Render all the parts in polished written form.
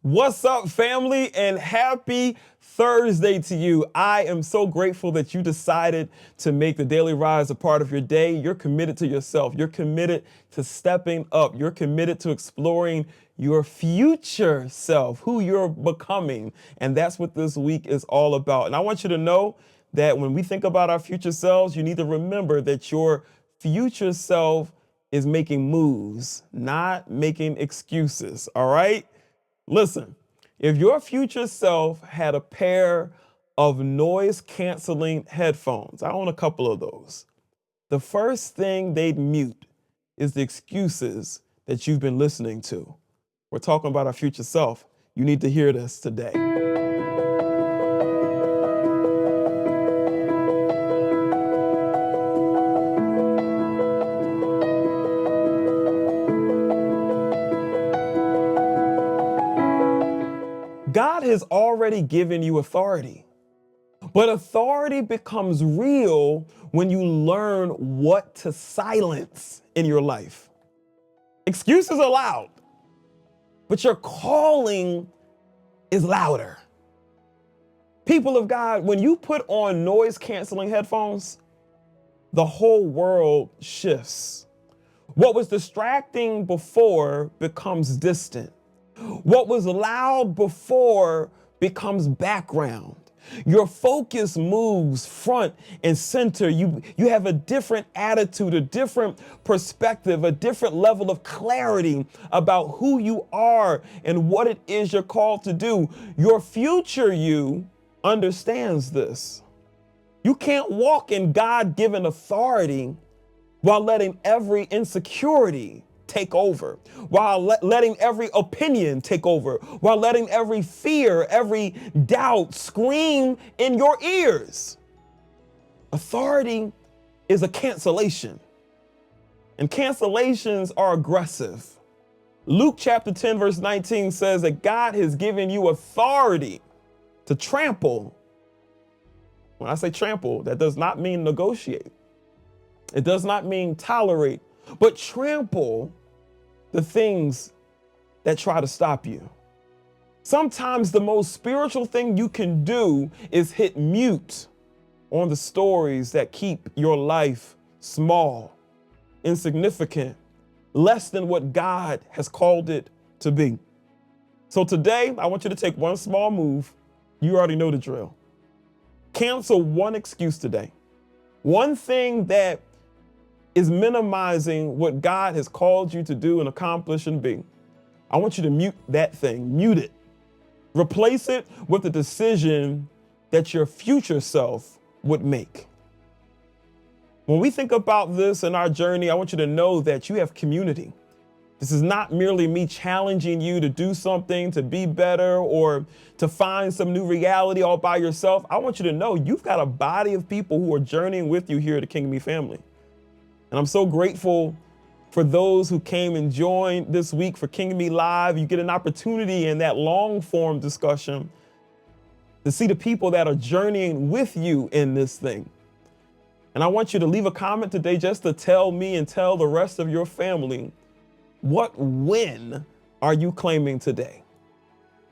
What's up, family, and happy Thursday to you. I am so grateful that you decided to make the Daily Rise a part of your day. You're committed to yourself. You're committed to stepping up. You're committed to exploring your future self, who you're becoming. And that's what this week is all about. And I want you to know that when we think about our future selves, you need to remember that your future self is making moves, not making excuses. All right? Listen, if your future self had a pair of noise canceling headphones, I own a couple of those. The first thing they'd mute is the excuses that you've been listening to. We're talking about our future self. You need to hear this today. God has already given you authority, but authority becomes real when you learn what to silence in your life. Excuses are loud, but your calling is louder. People of God, when you put on noise canceling headphones, the whole world shifts. What was distracting before becomes distant. What was loud before becomes background. Your focus moves front and center. You have a different attitude, a different perspective, a different level of clarity about who you are and what it is you're called to do. Your future you understands this. You can't walk in God-given authority while letting every insecurity take over, while letting every opinion take over, while letting every fear, every doubt scream in your ears. Authority is a cancellation, and cancellations are aggressive. Luke chapter 10, verse 19 says that God has given you authority to trample. When I say trample, that does not mean negotiate. It does not mean tolerate, but trample the things that try to stop you. Sometimes the most spiritual thing you can do is hit mute on the stories that keep your life small, insignificant, less than what God has called it to be. So today, I want you to take one small move. You already know the drill. Cancel one excuse today. One thing that is minimizing what God has called you to do and accomplish and be. I want you to mute that thing, mute it. Replace it with a decision that your future self would make. When we think about this in our journey, I want you to know that you have community. This is not merely me challenging you to do something, to be better, or to find some new reality all by yourself. I want you to know you've got a body of people who are journeying with you here at the King Me family. And I'm so grateful for those who came and joined this week for King Me Live. You get an opportunity in that long form discussion to see the people that are journeying with you in this thing. And I want you to leave a comment today just to tell me and tell the rest of your family, what win are you claiming today?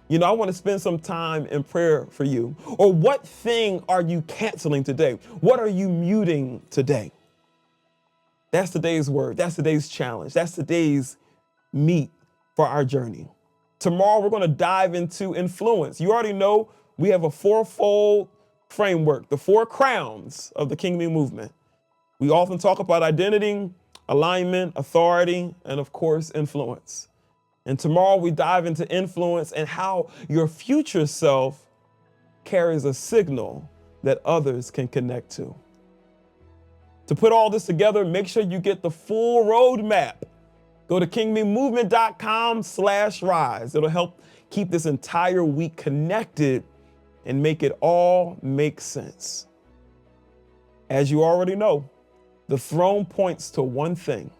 You know, I want to spend some time in prayer for you. Or what thing are you canceling today? What are you muting today? That's today's word. That's today's challenge. That's today's meat for our journey. Tomorrow, we're going to dive into influence. You already know we have a fourfold framework, the four crowns of the King Me movement. We often talk about identity, alignment, authority, and of course, influence. And tomorrow, we dive into influence and how your future self carries a signal that others can connect to. To put all this together, make sure you get the full roadmap. Go to kingmemovement.com/rise. It'll help keep this entire week connected and make it all make sense. As you already know, the throne points to one thing: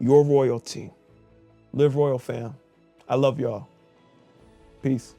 your royalty. Live royal, fam. I love y'all. Peace.